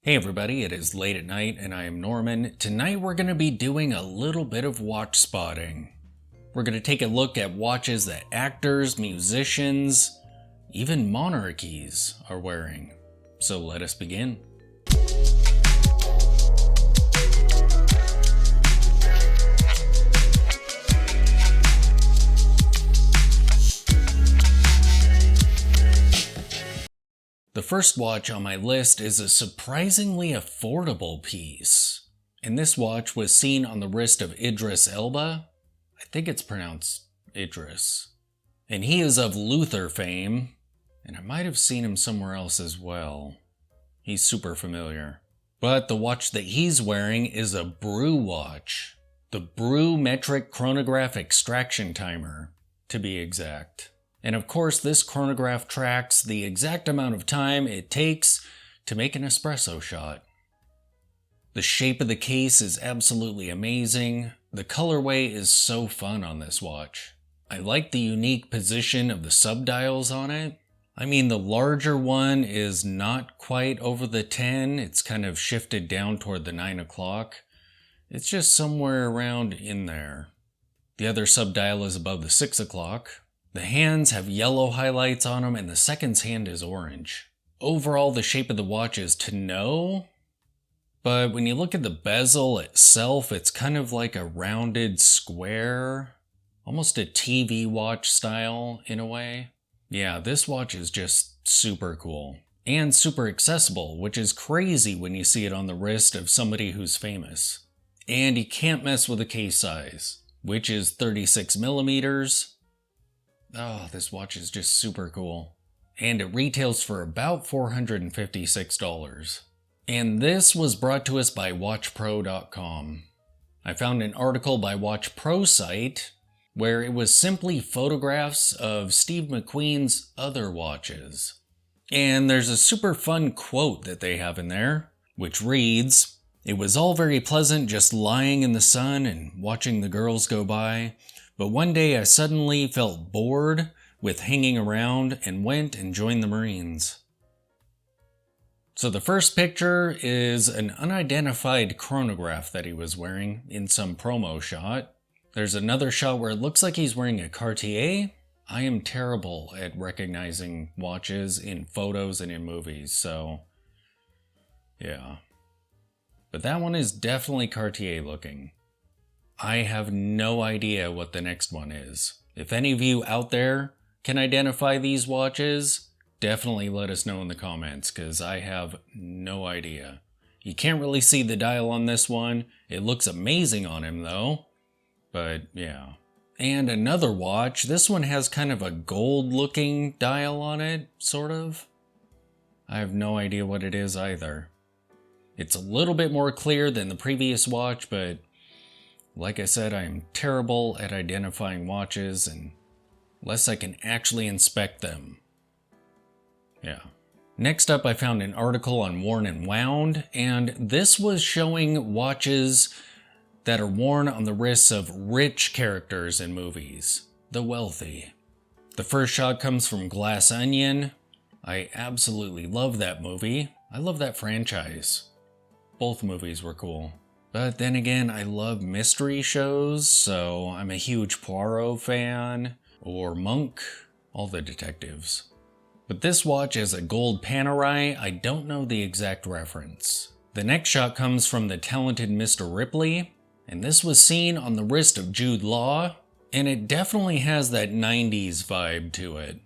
Hey everybody, it is late at night and I am Norman. Tonight we're going to be doing a little bit of watch spotting. We're going to take a look at watches that actors, musicians, even monarchies are wearing. So let us begin. The first watch on my list is a surprisingly affordable piece. And this watch was seen on the wrist of Idris Elba. I think it's pronounced Idris. And he is of Luther fame, and I might have seen him somewhere else as well. He's super familiar. But the watch that he's wearing is a Brew watch. The Brew Metric Chronograph Extraction Timer, to be exact. And of course, this chronograph tracks the exact amount of time it takes to make an espresso shot. The shape of the case is absolutely amazing. The colorway is so fun on this watch. I like the unique position of the subdials on it. I mean, the larger one is not quite over the 10. It's kind of shifted down toward the 9 o'clock. It's just somewhere around in there. The other subdial is above the 6 o'clock. The hands have yellow highlights on them and the seconds hand is orange. Overall, the shape of the watch is to know, but when you look at the bezel itself, it's kind of like a rounded square, almost a TV watch style in a way. Yeah, this watch is just super cool and super accessible, which is crazy when you see it on the wrist of somebody who's famous. And you can't mess with the case size, which is 36 millimeters. Oh, this watch is just super cool. And it retails for about $456. And this was brought to us by WatchPro.com. I found an article by Watch Pro site where it was simply photographs of Steve McQueen's other watches. And there's a super fun quote that they have in there, which reads, "It was all very pleasant just lying in the sun and watching the girls go by. But one day I suddenly felt bored with hanging around and went and joined the Marines." So the first picture is an unidentified chronograph that he was wearing in some promo shot. There's another shot where it looks like he's wearing a Cartier. I am terrible at recognizing watches in photos and in movies, so yeah. But that one is definitely Cartier looking. I have no idea what the next one is. If any of you out there can identify these watches, definitely let us know in the comments, because I have no idea. You can't really see the dial on this one. It looks amazing on him though. But yeah. And another watch. This one has kind of a gold looking dial on it, sort of. I have no idea what it is either. It's a little bit more clear than the previous watch, but like I said, I am terrible at identifying watches unless I can actually inspect them. Yeah. Next up, I found an article on Worn and Wound, and this was showing watches that are worn on the wrists of rich characters in movies, the wealthy. The first shot comes from Glass Onion. I absolutely love that movie. I love that franchise. Both movies were cool. But then again, I love mystery shows, so I'm a huge Poirot fan, or Monk, all the detectives. But this watch is a gold Panerai. I don't know the exact reference. The next shot comes from the talented Mr. Ripley, and this was seen on the wrist of Jude Law, and it definitely has that 90s vibe to it.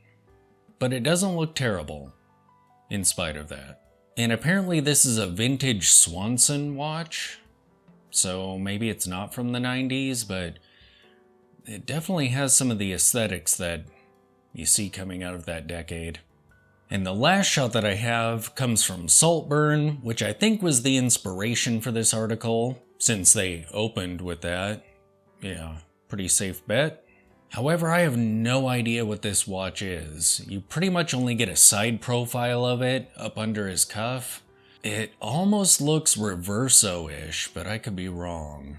But it doesn't look terrible, in spite of that. And apparently this is a vintage Swanson watch. So maybe it's not from the 90s, but it definitely has some of the aesthetics that you see coming out of that decade. And the last shot that I have comes from Saltburn, which I think was the inspiration for this article, since they opened with that. Yeah, pretty safe bet. However, I have no idea what this watch is. You pretty much only get a side profile of it up under his cuff. It almost looks Reverso-ish, but I could be wrong.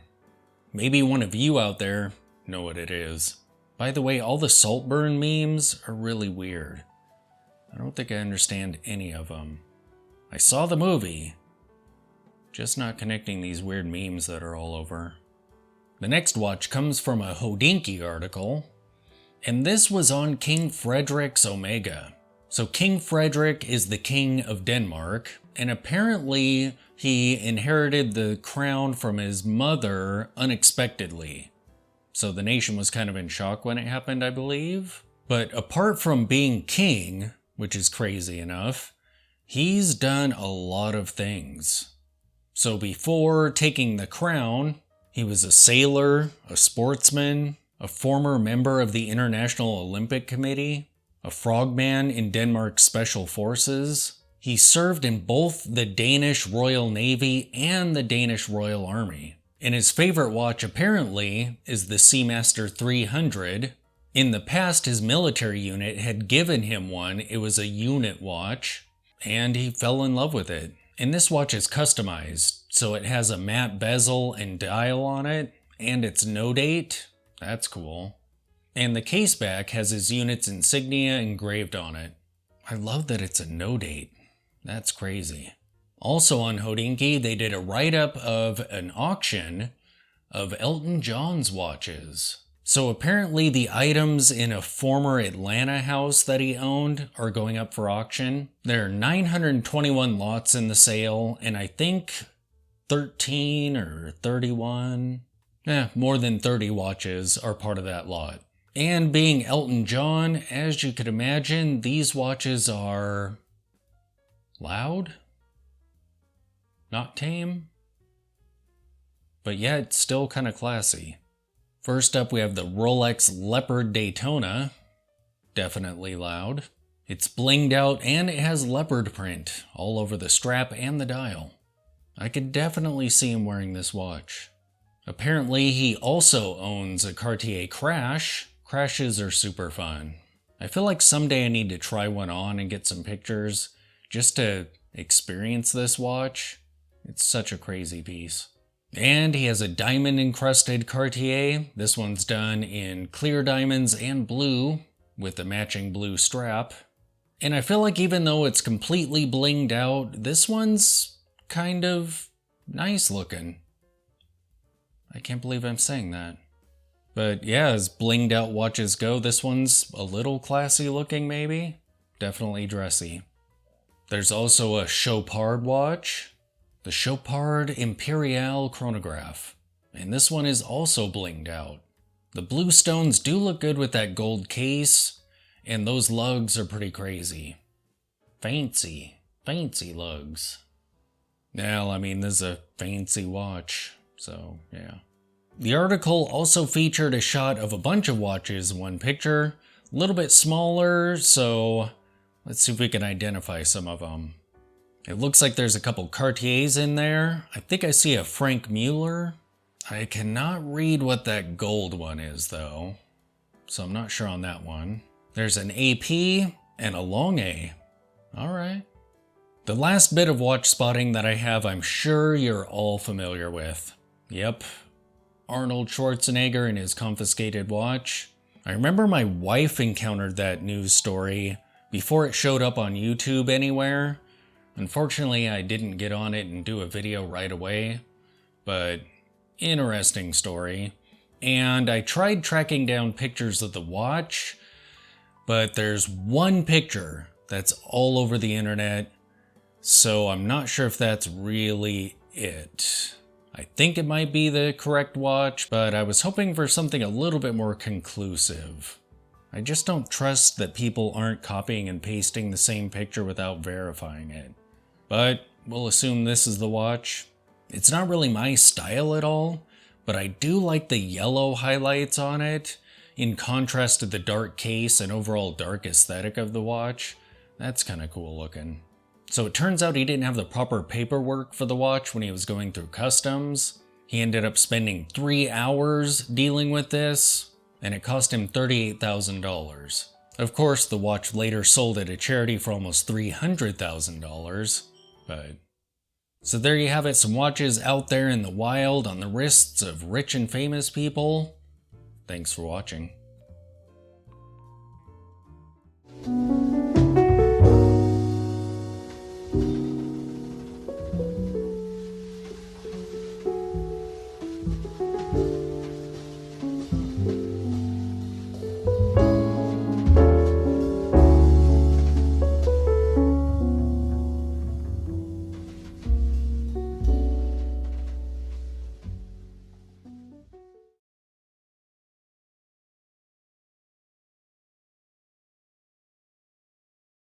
Maybe one of you out there know what it is. By the way, all the Saltburn memes are really weird. I don't think I understand any of them. I saw the movie, Just not connecting these weird memes that are all over. The next watch comes from a Hodinkee article, and this was on King Frederick's Omega. So King Frederick is the king of Denmark, and apparently he inherited the crown from his mother unexpectedly. So the nation was kind of in shock when it happened, I believe. But apart from being king, which is crazy enough, he's done a lot of things. So before taking the crown, he was a sailor, a sportsman, a former member of the International Olympic Committee, a frogman in Denmark's Special Forces. He served in both the Danish Royal Navy and the Danish Royal Army. And his favorite watch apparently is the Seamaster 300. In the past, his military unit had given him one. It was a unit watch, and he fell in love with it. And this watch is customized, so it has a matte bezel and dial on it, and it's no date. That's cool. And the case back has his unit's insignia engraved on it. I love that it's a no date. That's crazy. Also on Hodinkee, they did a write-up of an auction of Elton John's watches. So apparently the items in a former Atlanta house that he owned are going up for auction. There are 921 lots in the sale, and I think 13 or 31, more than 30 watches are part of that lot. And being Elton John, as you could imagine, these watches are loud, not tame, but yet still kind of classy. First up, we have the Rolex Leopard Daytona. Definitely loud. It's blinged out and it has leopard print all over the strap and the dial. I could definitely see him wearing this watch. Apparently, he also owns a Cartier Crash. Crashes are super fun. I feel like someday I need to try one on and get some pictures just to experience this watch. It's such a crazy piece. And he has a diamond encrusted Cartier. This one's done in clear diamonds and blue with a matching blue strap. And I feel like even though it's completely blinged out, this one's kind of nice looking. I can't believe I'm saying that. But yeah, as blinged out watches go, this one's a little classy looking maybe. Definitely dressy. There's also a Chopard watch. The Chopard Imperial chronograph, and this one is also blinged out. The blue stones do look good with that gold case, and those lugs are pretty crazy. Fancy lugs. Well, I mean, this is a fancy watch, so yeah. The article also featured a shot of a bunch of watches in one picture, a little bit smaller, so let's see if we can identify some of them. It looks like there's a couple Cartiers in there. I think I see a Frank Mueller. I cannot read what that gold one is though, so I'm not sure on that one. There's an AP and a long A. All right. The last bit of watch spotting that I have, I'm sure you're all familiar with. Yep, Arnold Schwarzenegger and his confiscated watch. I remember my wife encountered that news story before it showed up on YouTube anywhere. Unfortunately, I didn't get on it and do a video right away, but interesting story. And I tried tracking down pictures of the watch, but there's one picture that's all over the internet, so I'm not sure if that's really it. I think it might be the correct watch, but I was hoping for something a little bit more conclusive. I just don't trust that people aren't copying and pasting the same picture without verifying it. But we'll assume this is the watch. It's not really my style at all, but I do like the yellow highlights on it, in contrast to the dark case and overall dark aesthetic of the watch. That's kind of cool looking. So it turns out he didn't have the proper paperwork for the watch when he was going through customs. He ended up spending 3 hours dealing with this, and it cost him $38,000. Of course, the watch later sold at a charity for almost $300,000. But so there you have it, some watches out there in the wild on the wrists of rich and famous people. Thanks for watching.